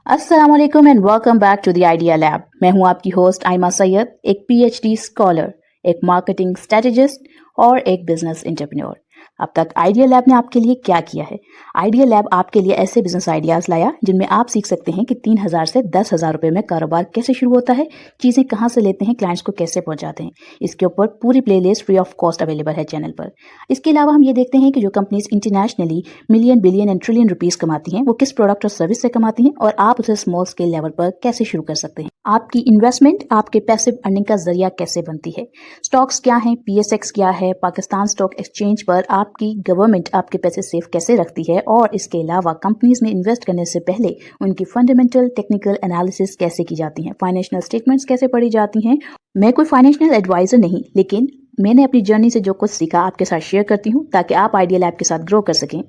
अस्सलाम वालेकुम and welcome back to the idea lab. मैं हूं आपकी होस्ट आयमा सैयद, एक पीएचडी स्कॉलर, एक मार्केटिंग स्ट्रेटेजिस्ट और एक बिजनेस एंटरप्रेन्योर। अब तक आइडिया लैब ने आपके लिए क्या किया है? आइडिया लैब आपके लिए ऐसे बिजनेस आइडियाज लाया जिनमें आप सीख सकते हैं कि 3,000 से 10,000 रुपए में कारोबार कैसे शुरू होता है, चीजें कहां से लेते हैं, क्लाइंट्स को कैसे पहुंचाते हैं। इसके ऊपर पूरी playlist free of cost available है चैनल पर। इसके अलावा हम ये देखते हैं कि जो companies internationally million, billion and trillion rupees कमाती हैं, वो किस प्रोडक्ट और सर्विस से कमाती हैं और आप उसे स्मॉल स्केल लेवल पर कैसे शुरू कर सकते हैं। आपकी इन्वेस्टमेंट आपके पैसिव अर्निंग का जरिया कैसे बनती है। स्टॉक्स क्या हैं, पीएसएक्स क्या है, पाकिस्तान स्टॉक एक्सचेंज पर आपकी गवर्नमेंट आपके पैसे सेफ कैसे रखती है, और इसके अलावा कंपनीज में इन्वेस्ट करने से पहले उनकी फंडामेंटल टेक्निकल एनालिसिस कैसे की जाती है, फाइनेंशियल स्टेटमेंट्स कैसे पढ़ी जाती हैं। मैं कोई फाइनेंशियल एडवाइजर नहीं, लेकिन मैंने अपनी जर्नी से जो कुछ सीखा आपके साथ शेयर करती हूँ ताकि आप आइडिया लैब के साथ ग्रो कर सकें।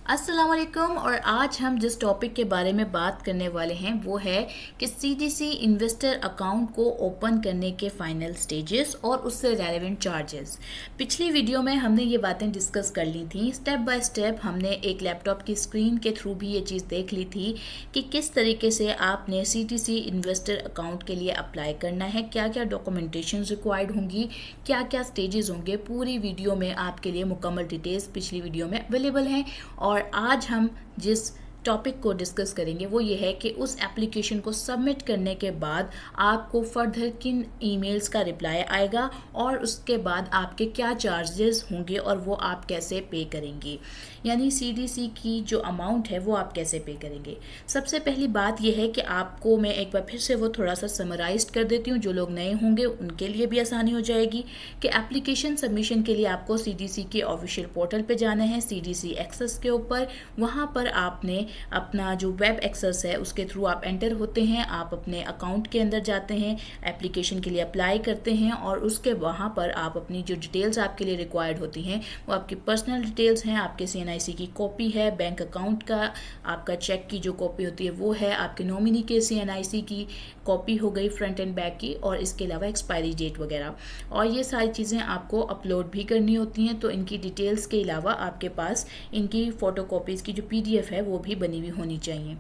अस्सलाम वालेकुम। और आज हम जिस टॉपिक के बारे में बात करने वाले हैं वो है कि सीडीसी इन्वेस्टर अकाउंट को ओपन करने के फाइनल स्टेजेस और उससे रेलेवेंट चार्जेस। पिछली वीडियो में हमने ये बातें डिस्कस कर ली थी, स्टेप बाय स्टेप हमने एक लैपटॉप की स्क्रीन के थ्रू भी ये चीज़ देख ली थी कि किस तरीके से आपने सीडीसी इन्वेस्टर अकाउंट के लिए अप्लाई करना है, क्या क्या डॉक्यूमेंटेशन रिक्वायर्ड होंगी, क्या क्या स्टेजेस होंगे। पूरी वीडियो में आपके लिए मुकम्मल डिटेल्स पिछली वीडियो में अवेलेबल हैं। और आज हम जिस टॉपिक को डिस्कस करेंगे वो ये है कि उस एप्लीकेशन को सबमिट करने के बाद आपको फर्दर किन ईमेल्स का रिप्लाई आएगा और उसके बाद आपके क्या चार्जेस होंगे और वो आप कैसे पे करेंगे, यानी सीडीसी की जो अमाउंट है वो आप कैसे पे करेंगे। सबसे पहली बात यह है कि आपको मैं एक बार फिर से वो थोड़ा सा समराइज कर देती हूँ, जो लोग नए होंगे उनके लिए भी आसानी हो जाएगी कि एप्लीकेशन सबमिशन के लिए आपको सीडीसी के ऑफिशियल पोर्टल पे जाना है, सीडीसी एक्सेस के ऊपर। वहाँ पर आपने अपना जो वेब एक्सेस है उसके थ्रू आप एंटर होते हैं, आप अपने अकाउंट के अंदर जाते हैं, एप्लीकेशन के लिए अप्लाई करते हैं और उसके वहाँ पर आप अपनी जो डिटेल्स आपके लिए रिक्वायर्ड होती हैं वो आपकी पर्सनल डिटेल्स हैं, आपके सीएनआईसी की कॉपी है, बैंक अकाउंट का आपका चेक की जो कॉपी होती है वो है, आपके नॉमिनी के सीएनआईसी की कॉपी हो गई फ्रंट एंड बैक की, और इसके अलावा एक्सपायरी डेट वगैरह। और ये सारी चीज़ें आपको अपलोड भी करनी होती हैं, तो इनकी डिटेल्स के अलावा आपके पास इनकी फ़ोटो कॉपीज़ की जो पीडीएफ है वो भी बनी हुई होनी चाहिए।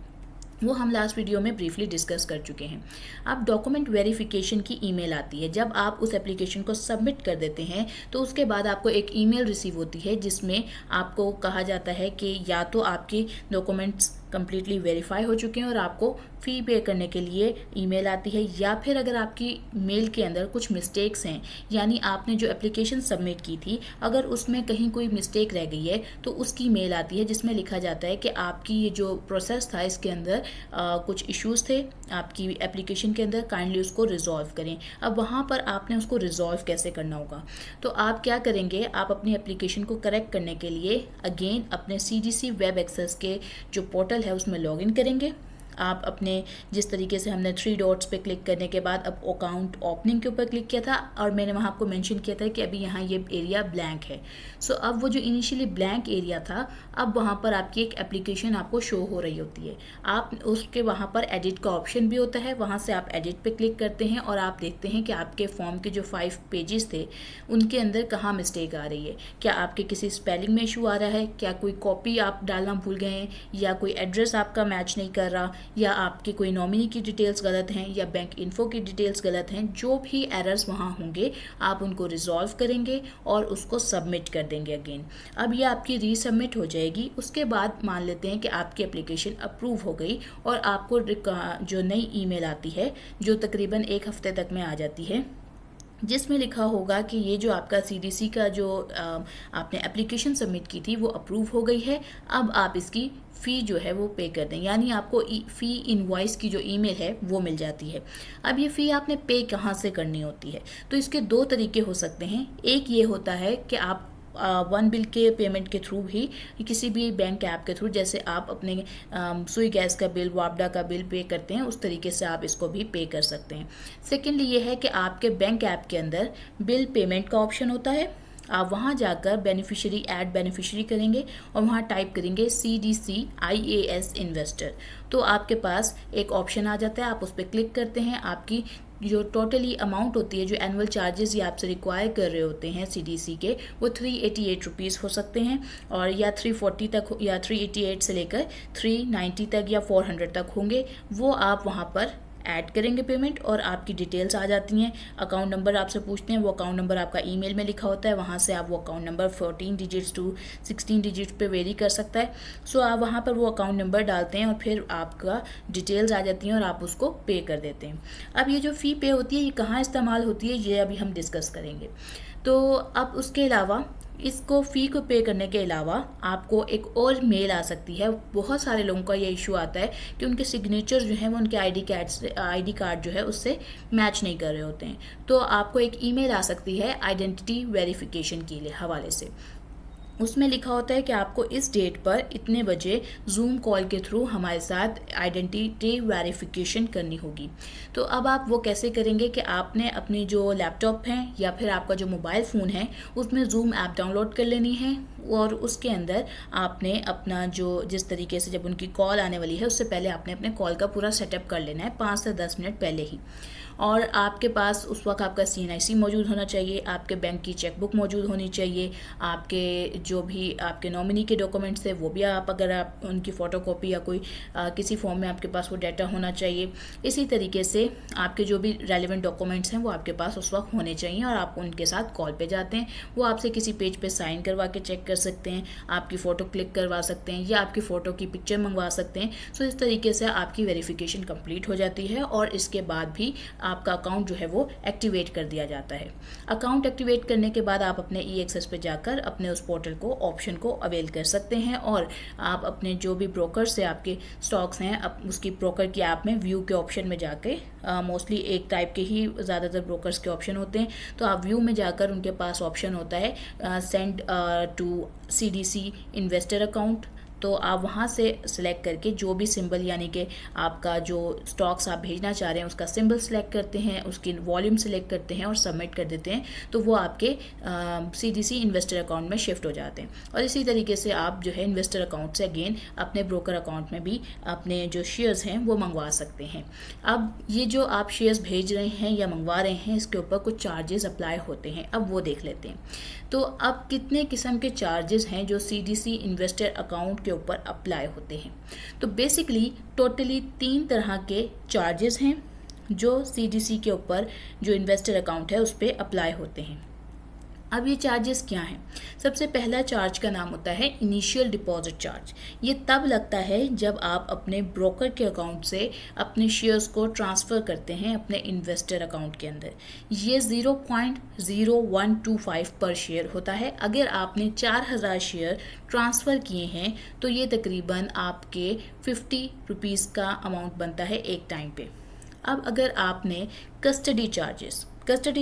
वो हम लास्ट वीडियो में ब्रीफली डिस्कस कर चुके हैं। अब डॉक्यूमेंट वेरिफिकेशन की ईमेल आती है। जब आप उस एप्लीकेशन को सबमिट कर देते हैं तो उसके बाद आपको एक ईमेल रिसीव होती है जिसमें आपको कहा जाता है कि या तो आपके डॉक्यूमेंट्स कम्प्लीटली वेरीफाई हो चुके हैं और आपको फ़ी पे करने के लिए ईमेल आती है, या फिर अगर आपकी मेल के अंदर कुछ मिस्टेक्स हैं, यानी आपने जो एप्लीकेशन सबमिट की थी अगर उसमें कहीं कोई मिस्टेक रह गई है तो उसकी मेल आती है जिसमें लिखा जाता है कि आपकी ये जो प्रोसेस था इसके अंदर कुछ इश्यूज़ थे आपकी एप्लीकेशन के अंदर, काइंडली उसको रिजॉल्व करें। अब वहाँ पर आपने उसको रिजॉल्व कैसे करना होगा, तो आप क्या करेंगे, आप अपनी एप्लीकेशन को करेक्ट करने के लिए अगेन अपने सीडीसी वेब एक्सेस के जो पोर्टल है उसमें लॉगिन करेंगे। आप अपने जिस तरीके से हमने 3 डॉट्स पे क्लिक करने के बाद अब अकाउंट ओपनिंग के ऊपर क्लिक किया था और मैंने वहाँ आपको मेंशन किया था कि अभी यहाँ ये एरिया ब्लैंक है। सो अब वो जो इनिशियली ब्लैंक एरिया था अब वहाँ पर आपकी एक एप्लीकेशन आपको शो हो रही होती है। आप उसके वहाँ पर एडिट का ऑप्शन भी होता है, वहाँ से आप एडिट पे क्लिक करते हैं और आप देखते हैं कि आपके फॉर्म के जो 5 पेजेस थे उनके अंदर कहाँ मिस्टेक आ रही है। क्या आपके किसी स्पेलिंग में इशू आ रहा है, क्या कोई कॉपी आप डालना भूल गए हैं, या कोई एड्रेस आपका मैच नहीं कर रहा, या आपके कोई नॉमिनी की डिटेल्स गलत हैं, या बैंक इन्फो की डिटेल्स गलत हैं। जो भी एरर्स वहाँ होंगे आप उनको रिजॉल्व करेंगे और उसको सबमिट कर देंगे अगेन। अब ये आपकी रीसबमिट हो जाएगी। उसके बाद मान लेते हैं कि आपकी एप्लीकेशन अप्रूव हो गई और आपको जो नई ईमेल आती है जो तकरीबन 1 हफ्ते तक में आ जाती है, जिसमें लिखा होगा कि ये जो आपका सीडीसी का जो आपने एप्लीकेशन सबमिट की थी वो अप्रूव हो गई है, अब आप इसकी फ़ी जो है वो पे कर दें, यानी आपको फ़ी इनवॉइस की जो ईमेल है वो मिल जाती है। अब ये फ़ी आपने पे कहाँ से करनी होती है, तो इसके 2 तरीके हो सकते हैं। एक ये होता है कि आप वन बिल के पेमेंट के थ्रू भी किसी भी बैंक ऐप के थ्रू, जैसे आप अपने सुई गैस का बिल, वापडा का बिल पे करते हैं उस तरीके से आप इसको भी पे कर सकते हैं। सेकेंडली ये है कि आपके बैंक ऐप के अंदर बिल पेमेंट का ऑप्शन होता है। आप वहाँ जाकर बेनिफिशियरी ऐड बेनिफिशियरी करेंगे और वहाँ टाइप करेंगे CDC IAS इन्वेस्टर, तो आपके पास एक ऑप्शन आ जाता है, आप उस पर क्लिक करते हैं, आपकी जो टोटली अमाउंट होती है, जो एनुअल चार्जेस ये आपसे रिक्वायर कर रहे होते हैं सीडीसी के, वो 388 रुपीज़ हो सकते हैं, और या 340 तक, या 388 से लेकर 390 तक या 400 तक होंगे। वो आप वहाँ पर ऐड करेंगे पेमेंट, और आपकी डिटेल्स आ जाती हैं। अकाउंट नंबर आपसे पूछते हैं, वो अकाउंट नंबर आपका ईमेल में लिखा होता है, वहाँ से आप वो account number 14 digits to 16 digits पे वेरी कर सकता है। सो आप वहाँ पर वो अकाउंट नंबर डालते हैं और फिर आपका डिटेल्स आ जाती हैं और आप उसको पे कर देते हैं। अब ये जो फ़ी पे होती है, ये कहाँ इस्तेमाल होती है, ये अभी हम डिस्कस करेंगे। तो अब उसके अलावा, इसको फ़ी को पे करने के अलावा आपको एक और मेल आ सकती है। बहुत सारे लोगों का ये इशू आता है कि उनके सिग्नेचर जो हैं वो उनके आईडी कार्ड जो है उससे मैच नहीं कर रहे होते हैं। तो आपको एक ईमेल आ सकती है आइडेंटिटी वेरिफिकेशन के लिए हवाले से। उसमें लिखा होता है कि आपको इस डेट पर इतने बजे जूम कॉल के थ्रू हमारे साथ आइडेंटिटी वेरिफिकेशन करनी होगी। तो अब आप वो कैसे करेंगे कि आपने अपनी जो लैपटॉप है या फिर आपका जो मोबाइल फ़ोन है उसमें जूम ऐप डाउनलोड कर लेनी है, और उसके अंदर आपने अपना जो जिस तरीके से जब उनकी कॉल आने वाली है उससे पहले आपने अपने कॉल का पूरा सेटअप कर लेना है 5 से 10 मिनट पहले ही। और आपके पास उस वक्त आपका CNIC मौजूद होना चाहिए, आपके बैंक की चेकबुक मौजूद होनी चाहिए, आपके जो भी आपके नॉमिनी के डॉक्यूमेंट्स है वो भी आप, अगर आप उनकी फ़ोटोकॉपी या कोई किसी फॉर्म में आपके पास वो डाटा होना चाहिए। इसी तरीके से आपके जो भी रेलिवेंट डॉक्यूमेंट्स हैं वो आपके पास उस वक्त होने चाहिए, और आप उनके साथ कॉल पे जाते हैं। वो आपसे किसी पेज पे साइन करवा के चेक कर सकते हैं, आपकी फ़ोटो क्लिक करवा सकते हैं, या आपकी फ़ोटो की पिक्चर मंगवा सकते हैं। सो इस तरीके से आपकी वेरिफिकेशन कंप्लीट हो जाती है, और इसके बाद भी आपका अकाउंट जो है वो एक्टिवेट कर दिया जाता है। अकाउंट एक्टिवेट करने के बाद आप अपने EXS पे जाकर अपने उस पोर्टल को ऑप्शन को अवेल कर सकते हैं, और आप अपने जो भी ब्रोकर से आपके स्टॉक्स हैं उसकी ब्रोकर की ऐप में व्यू के ऑप्शन में जाके, मोस्टली एक टाइप के ही ज़्यादातर ब्रोकर्स के ऑप्शन होते हैं, तो आप व्यू में जाकर उनके पास ऑप्शन होता है send to CDC investor account. तो आप वहाँ से सिलेक्ट करके जो भी सिंबल, यानी कि आपका जो स्टॉक्स आप भेजना चाह रहे हैं उसका सिंबल सिलेक्ट करते हैं, उसकी वॉल्यूम सिलेक्ट करते हैं और सबमिट कर देते हैं, तो वो आपके CDC इन्वेस्टर अकाउंट में शिफ्ट हो जाते हैं। और इसी तरीके से आप जो है इन्वेस्टर अकाउंट से अगेन अपने ब्रोकर अकाउंट में भी अपने जो शेयर्स हैं वो मंगवा सकते हैं। अब ये जो आप शेयर्स भेज रहे हैं या मंगवा रहे हैं, इसके ऊपर कुछ चार्जेस अप्लाई होते हैं, अब वो देख लेते हैं। तो अब कितने किस्म के चार्जेस हैं जो CDC इन्वेस्टर अकाउंट के ऊपर अप्लाई होते हैं। तो बेसिकली टोटली 3 तरह के चार्जेस हैं जो CDC के ऊपर जो इन्वेस्टर अकाउंट है उस पर अप्लाई होते हैं। अब ये चार्जेस क्या हैं? सबसे पहला चार्ज का नाम होता है इनिशियल डिपॉजिट चार्ज। ये तब लगता है जब आप अपने ब्रोकर के अकाउंट से अपने शेयर्स को ट्रांसफ़र करते हैं अपने इन्वेस्टर अकाउंट के अंदर। ये 0.0125 पर शेयर होता है। अगर आपने 4000 शेयर ट्रांसफ़र किए हैं तो ये तकरीबन आपके 50 रुपीज़ का अमाउंट बनता है एक टाइम पे। अब अगर आपने कस्टडी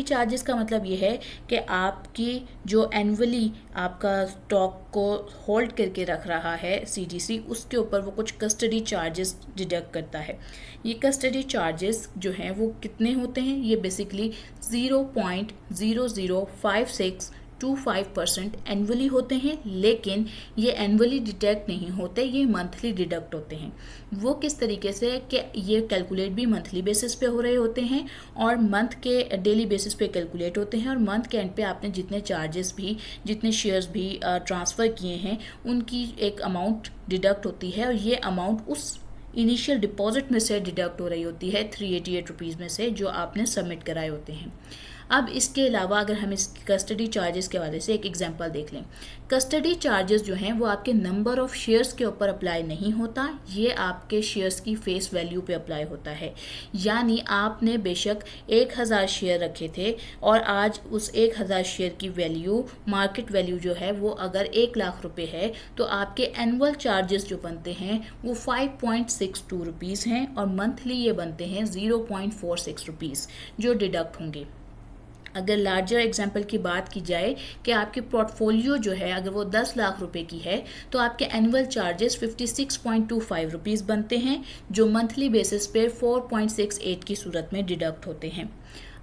चार्जेस का मतलब ये है कि आपकी जो एनुअली आपका स्टॉक को होल्ड करके रख रहा है CDC, उसके ऊपर वो कुछ कस्टडी चार्जेस डिडक्ट करता है। ये कस्टडी चार्जेस जो हैं वो कितने होते हैं? ये बेसिकली 0.005625% एनुअली होते हैं, लेकिन ये एनुअली डिडक्ट नहीं होते, ये मंथली डिडक्ट होते हैं। वो किस तरीके से कि ये कैलकुलेट भी मंथली बेसिस पे हो रहे होते हैं और मंथ के डेली बेसिस पे कैलकुलेट होते हैं, और मंथ के एंड पे आपने जितने चार्जेस भी, जितने शेयर्स भी ट्रांसफ़र किए हैं उनकी एक अमाउंट डिडक्ट होती है, और ये अमाउंट उस इनिशियल डिपॉजिट में से डिडक्ट हो रही होती है 388 रुपीज़ में से जो आपने सबमिट कराए होते हैं। अब इसके अलावा अगर हम इस कस्टडी चार्जेस के हवाले से एक एग्जांपल देख लें। कस्टडी चार्जेस जो हैं वो आपके नंबर ऑफ़ शेयर्स के ऊपर अप्लाई नहीं होता, ये आपके शेयर्स की फेस वैल्यू पे अप्लाई होता है। यानी आपने बेशक 1000 शेयर रखे थे और आज उस 1000 शेयर की वैल्यू, मार्केट वैल्यू जो है वो अगर 1 लाख रुपए है, तो आपके एनुअल चार्जेस जो बनते हैं वो 5.62 रुपीज़ हैं, और मंथली ये बनते हैं 0.46 रुपीज़ जो डिडक्ट होंगे। अगर लार्जर एग्जांपल की बात की जाए कि आपकी पोर्टफोलियो जो है अगर वो 10 लाख रुपए की है, तो आपके एनुअल चार्जेस 56.25 रुपीज़ बनते हैं, जो मंथली बेसिस पे 4.68 की सूरत में डिडक्ट होते हैं।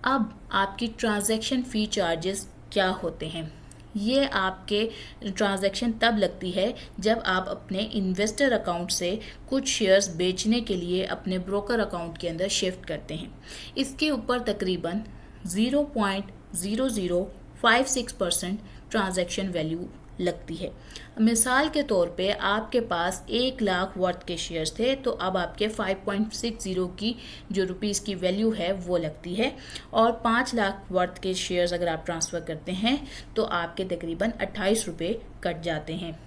अब आपकी ट्रांजैक्शन फ़ी चार्जेस क्या होते हैं? ये आपके ट्रांजैक्शन तब लगती है जब आप अपने इन्वेस्टर अकाउंट से कुछ शेयर्स बेचने के लिए अपने ब्रोकर अकाउंट के अंदर शिफ्ट करते हैं। इसके ऊपर तकरीबन 0.0056% ट्रांजैक्शन वैल्यू लगती है। मिसाल के तौर पे आपके पास 1 लाख वर्थ के शेयर्स थे, तो अब आपके 5.60 की जो रुपीज़ की वैल्यू है वो लगती है, और 5 लाख वर्थ के शेयर्स अगर आप ट्रांसफ़र करते हैं तो आपके तकरीबन 28 रुपये कट जाते हैं।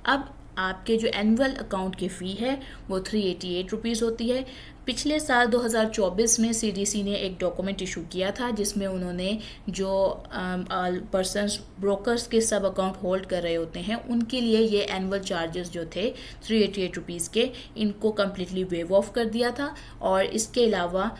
अब आपके जो एनुअल अकाउंट की फ़ी है वो 388 रुपीज़ होती है। पिछले साल 2024 में सीडीसी ने एक डॉक्यूमेंट इशू किया था जिसमें उन्होंने जो पर्सन्स ब्रोकर्स के सब अकाउंट होल्ड कर रहे होते हैं उनके लिए ये एनुअल चार्जेस जो थे 388 रुपीज़ के, इनको कम्प्लीटली वेव ऑफ कर दिया था। और इसके अलावा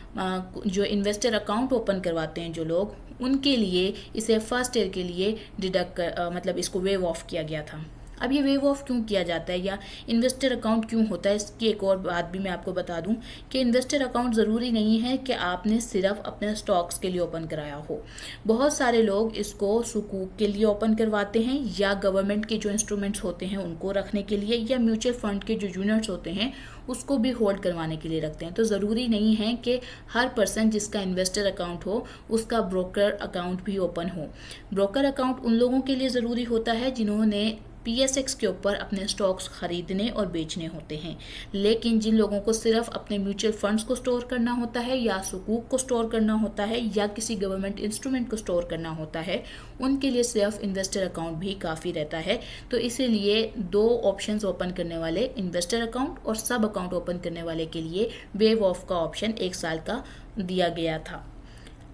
जो इन्वेस्टर अकाउंट ओपन करवाते हैं जो लोग, उनके लिए इसे फर्स्ट ईयर के लिए डिडक्ट मतलब इसको वेव ऑफ किया गया था। अब ये वेव ऑफ क्यों किया जाता है या इन्वेस्टर अकाउंट क्यों होता है, इसकी एक और बात भी मैं आपको बता दूं कि इन्वेस्टर अकाउंट ज़रूरी नहीं है कि आपने सिर्फ अपने स्टॉक्स के लिए ओपन कराया हो। बहुत सारे लोग इसको सुकूक के लिए ओपन करवाते हैं, या गवर्नमेंट के जो इंस्ट्रूमेंट्स होते हैं उनको रखने के लिए, या म्यूचुअल फंड के जो यूनिट्स होते हैं उसको भी होल्ड करवाने के लिए रखते हैं। तो ज़रूरी नहीं है कि हर पर्सन जिसका इन्वेस्टर अकाउंट हो उसका ब्रोकर अकाउंट भी ओपन हो। ब्रोकर अकाउंट उन लोगों के लिए ज़रूरी होता है जिन्होंने PSX के ऊपर अपने स्टॉक्स खरीदने और बेचने होते हैं। लेकिन जिन लोगों को सिर्फ अपने म्यूचुअल फंड्स को स्टोर करना होता है, या सुकूक को स्टोर करना होता है, या किसी गवर्नमेंट इंस्ट्रूमेंट को स्टोर करना होता है, उनके लिए सिर्फ इन्वेस्टर अकाउंट भी काफ़ी रहता है। तो इसीलिए 2 ऑप्शंस ओपन करने वाले, इन्वेस्टर अकाउंट और सब अकाउंट ओपन करने वाले के लिए वेव ऑफ का ऑप्शन 1 साल का दिया गया था।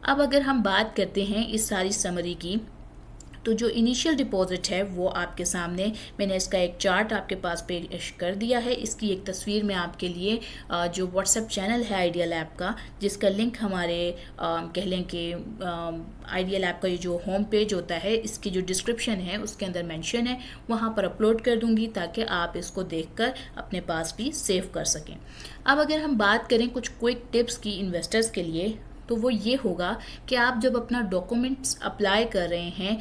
अब अगर हम बात करते हैं इस सारी समरी की, तो जो इनिशियल डिपॉजिट है वो आपके सामने, मैंने इसका एक चार्ट आपके पास पेश कर दिया है। इसकी एक तस्वीर मैं आपके लिए जो व्हाट्सएप चैनल है आइडिया लैब का, जिसका लिंक हमारे कह लें कि आइडिया लैब का ये जो होम पेज होता है इसकी जो डिस्क्रिप्शन है उसके अंदर मेंशन है, वहाँ पर अपलोड कर दूँगी ताकि आप इसको देखकर अपने पास भी सेव कर सकें। अब अगर हम बात करें कुछ क्विक टिप्स की इन्वेस्टर्स के लिए, तो वो ये होगा कि आप जब अपना डॉक्यूमेंट्स अप्लाई कर रहे हैं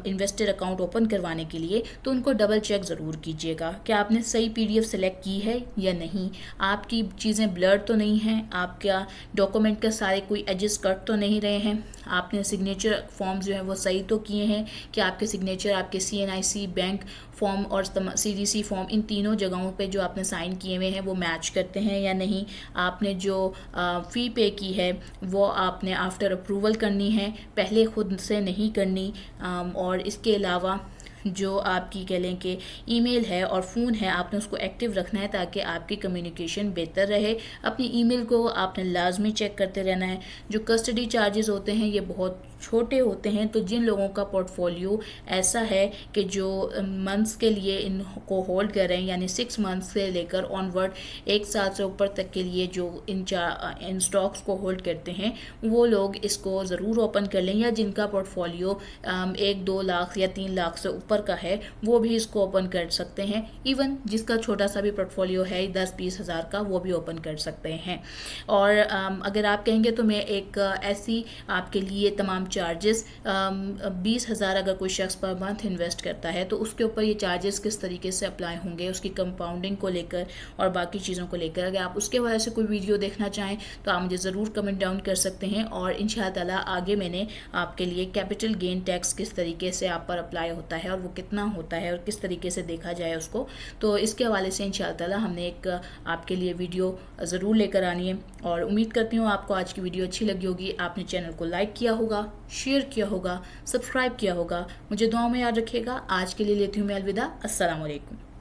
इन्वेस्टर अकाउंट ओपन करवाने के लिए, तो उनको डबल चेक ज़रूर कीजिएगा कि आपने सही PDF सेलेक्ट की है या नहीं, आपकी चीज़ें ब्लर तो नहीं हैं, आपका डॉक्यूमेंट के सारे कोई एजेस कट तो नहीं रहे हैं, आपने सिग्नेचर फॉर्म्स जो हैं वो सही तो किए हैं, कि आपके सिग्नेचर आपके CNIC बैंक फॉर्म और CDC फॉर्म, इन तीनों जगहों पे जो आपने साइन किए हुए हैं वो मैच करते हैं या नहीं, आपने जो फ़ी पे की है वो आपने आफ्टर अप्रूवल करनी है, पहले खुद से नहीं करनी। और इसके अलावा जो आपकी कह लें कि ईमेल है और फ़ोन है, आपने उसको एक्टिव रखना है ताकि आपकी कम्युनिकेशन बेहतर रहे। अपनी ईमेल को आपने लाजमी चेक करते रहना है। जो कस्टडी चार्जेस होते हैं ये बहुत छोटे होते हैं, तो जिन लोगों का पोर्टफोलियो ऐसा है कि जो मंथ्स के लिए इनको होल्ड कर रहे हैं, यानी 6 मंथ्स से लेकर ऑनवर्ड 1 साल से ऊपर तक के लिए जो इन स्टॉक्स को होल्ड करते हैं, वो लोग इसको ज़रूर ओपन कर लें, या जिनका पोर्टफोलियो 1-2 लाख या 3 लाख से ऊपर का है वो भी इसको ओपन कर सकते हैं। इवन जिसका छोटा सा भी पोर्टफोलियो है 10-20 हज़ार का, वो भी ओपन कर सकते हैं। और अगर आप कहेंगे तो मैं एक ऐसी आपके लिए तमाम चार्जेस 20,000 अगर कोई शख्स पर मंथ इन्वेस्ट करता है तो उसके ऊपर ये चार्जेस किस तरीके से अप्लाई होंगे, उसकी कंपाउंडिंग को लेकर और बाकी चीज़ों को लेकर, अगर आप उसके वजह से कोई वीडियो देखना चाहें तो आप मुझे ज़रूर कमेंट डाउन कर सकते हैं। और इंशाअल्लाह आगे मैंने आपके लिए कैपिटल गेन टैक्स किस तरीके से आप पर अप्लाई होता है और वो कितना होता है और किस तरीके से देखा जाए उसको, तो इसके हवाले से इंशाअल्लाह हमने एक आपके लिए वीडियो ज़रूर लेकर आनी है। और उम्मीद करती हूँ आपको आज की वीडियो अच्छी लगी होगी, आपने चैनल को लाइक किया होगा, शेयर किया होगा, सब्सक्राइब किया होगा। मुझे दुआओं में याद रखिएगा। आज के लिए लेती हूँ मैं अलविदा। अस्सलाम वालेकुम।